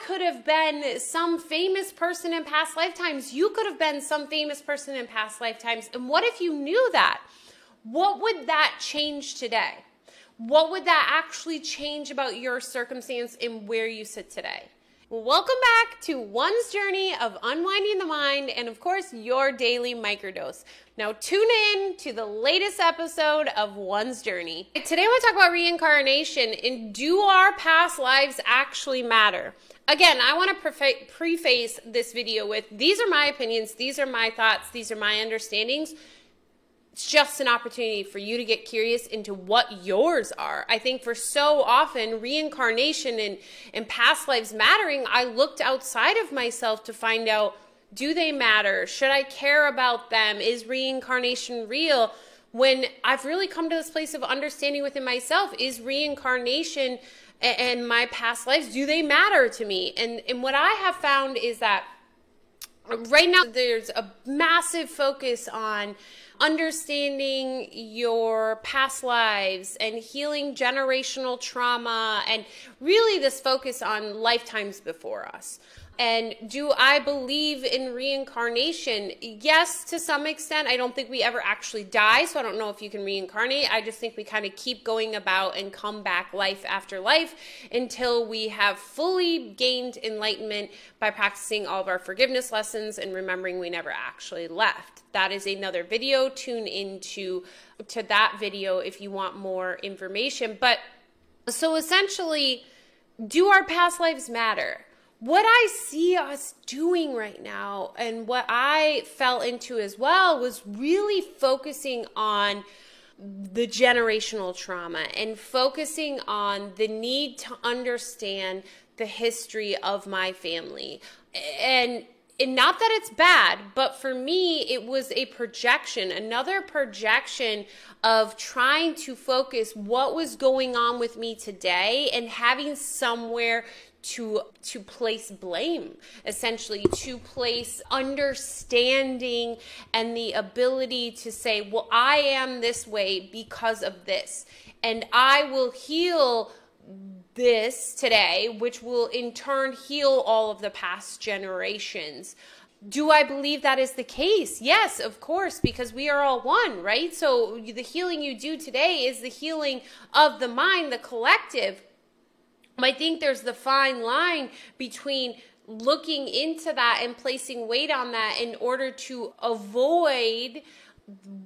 could have been some famous person in past lifetimes. You could have been some famous person in past lifetimes. And what if you knew that? What would that change today? What would that actually change about your circumstance and where you sit today? Welcome back to One's journey of unwinding the mind and, of course, your daily microdose. Now, tune in to the latest episode of One's journey. Today, I want to talk about reincarnation and do our past lives actually matter? Again, I want to preface this video with these are my opinions, these are my thoughts, these are my understandings. It's just an opportunity for you to get curious into what yours are. I think for so often, reincarnation and past lives mattering, I looked outside of myself to find out, do they matter? Should I care about them? Is reincarnation real? When I've really come to this place of understanding within myself, is reincarnation and my past lives, do they matter to me? And what I have found is that right now there's a massive focus on understanding your past lives and healing generational trauma and really this focus on lifetimes before us. And do I believe in reincarnation? Yes, to some extent. I don't think we ever actually die, so I don't know if you can reincarnate. I just think we kind of keep going about and come back life after life until we have fully gained enlightenment by practicing all of our forgiveness lessons and remembering we never actually left. That is another video. Tune into that video if you want more information. But so essentially, do our past lives matter? What I see us doing right now and what I fell into as well was really focusing on the generational trauma and focusing on the need to understand the history of my family. And not that it's bad, but for me, it was a projection, another projection of trying to focus what was going on with me today and having somewhere to place blame, essentially, to place understanding and the ability to say, well, I am this way because of this, and I will heal this today, which will in turn heal all of the past generations. Do I believe that is the case? Yes, of course, because we are all one, right? So the healing you do today is the healing of the mind, the collective. I think there's the fine line between looking into that and placing weight on that in order to avoid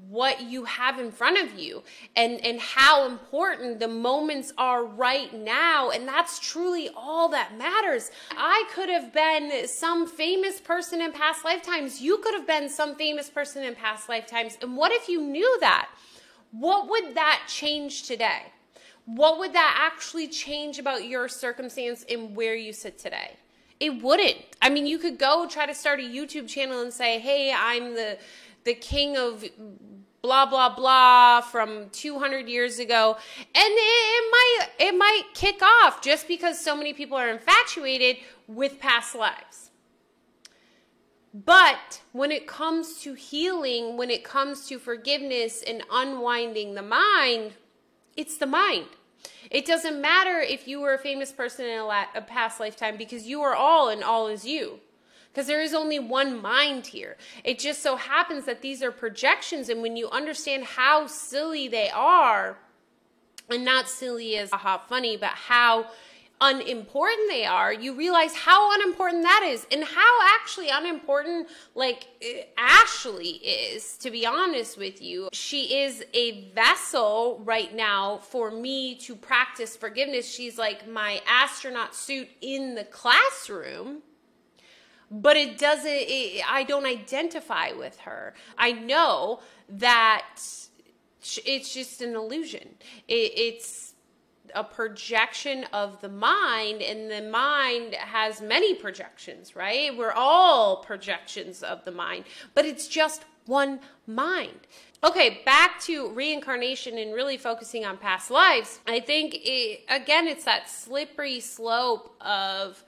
what you have in front of you and how important the moments are right now. And that's truly all that matters. I could have been some famous person in past lifetimes. You could have been some famous person in past lifetimes. And what if you knew that? What would that change today? What would that actually change about your circumstance and where you sit today? It wouldn't. I mean, you could go try to start a YouTube channel and say, hey, I'm the king of blah, blah, blah from 200 years ago. And it might kick off just because so many people are infatuated with past lives. But when it comes to healing, when it comes to forgiveness and unwinding the mind, it's the mind. It doesn't matter if you were a famous person in a past lifetime because you are all and all is you. Because there is only one mind here. It just so happens that these are projections, and when you understand how silly they are, and not silly as haha funny, but how unimportant they are, you realize how unimportant that is and how actually unimportant Ashley is, to be honest with you. She is a vessel right now for me to practice forgiveness. She's like my astronaut suit in the classroom, but I don't identify with her. I know that it's just an illusion. It's a projection of the mind, and the mind has many projections, right? We're all projections of the mind, but it's just one mind. Okay, back to reincarnation and really focusing on past lives. I think, it's that slippery slope of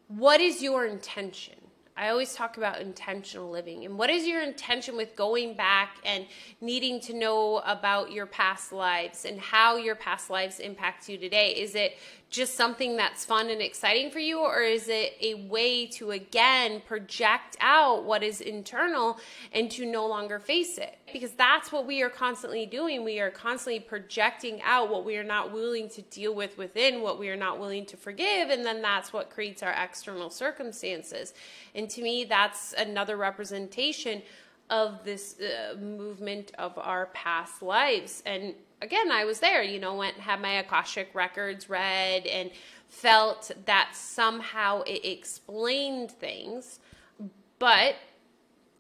what is your intention? I always talk about intentional living. And what is your intention with going back and needing to know about your past lives and how your past lives impact you today? Is it just something that's fun and exciting for you? Or is it a way to, again, project out what is internal and to no longer face it? Because that's what we are constantly doing. We are constantly projecting out what we are not willing to deal with within, what we are not willing to forgive, and then that's what creates our external circumstances. And to me, that's another representation of this movement of our past lives. And again, I was there, went, had my Akashic records read and felt that somehow it explained things. But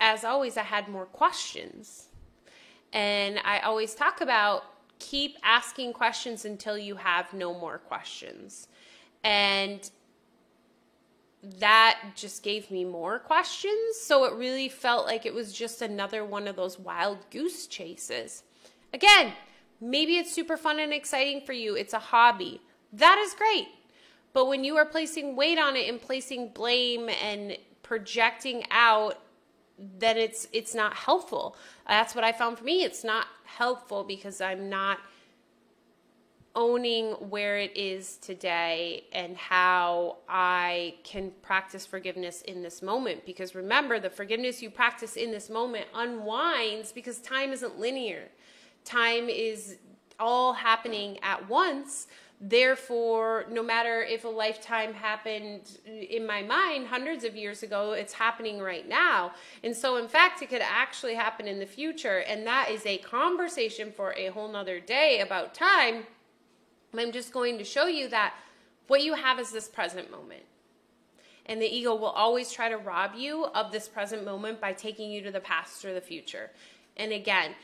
as always, I had more questions. And I always talk about keep asking questions until you have no more questions. And that just gave me more questions. So it really felt like it was just another one of those wild goose chases. Again, maybe it's super fun and exciting for you. It's a hobby. That is great. But when you are placing weight on it and placing blame and projecting out, then it's not helpful. That's what I found for me. It's not helpful because I'm not owning where it is today and how I can practice forgiveness in this moment. Because remember, the forgiveness you practice in this moment unwinds because time isn't linear. Time is all happening at once. Therefore, no matter if a lifetime happened in my mind hundreds of years ago, it's happening right now. And so, in fact, it could actually happen in the future. And that is a conversation for a whole nother day about time. I'm just going to show you that what you have is this present moment. And the ego will always try to rob you of this present moment by taking you to the past or the future. And again,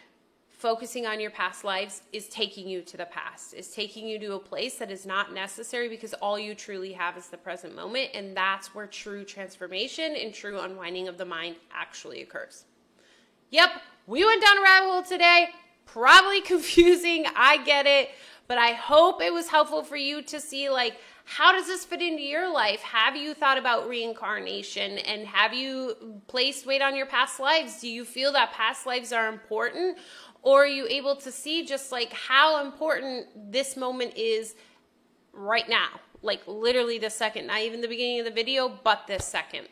focusing on your past lives is taking you to the past, is taking you to a place that is not necessary because all you truly have is the present moment. And that's where true transformation and true unwinding of the mind actually occurs. Yep, we went down a rabbit hole today. Probably confusing. I get it. But I hope it was helpful for you to see, how does this fit into your life? Have you thought about reincarnation? And have you placed weight on your past lives? Do you feel that past lives are important? Or are you able to see just how important this moment is right now? Literally this second, not even the beginning of the video, but this second.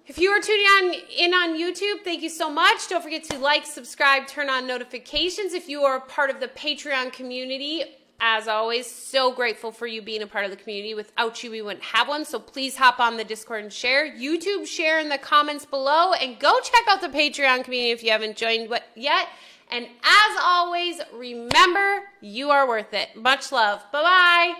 If you are tuning in on YouTube, thank you so much. Don't forget to like, subscribe, turn on notifications. If you are part of the Patreon community, as always, so grateful for you being a part of the community. Without you, we wouldn't have one. So please hop on the Discord and share. YouTube, share in the comments below. And go check out the Patreon community if you haven't joined yet. And as always, remember, you are worth it. Much love. Bye-bye.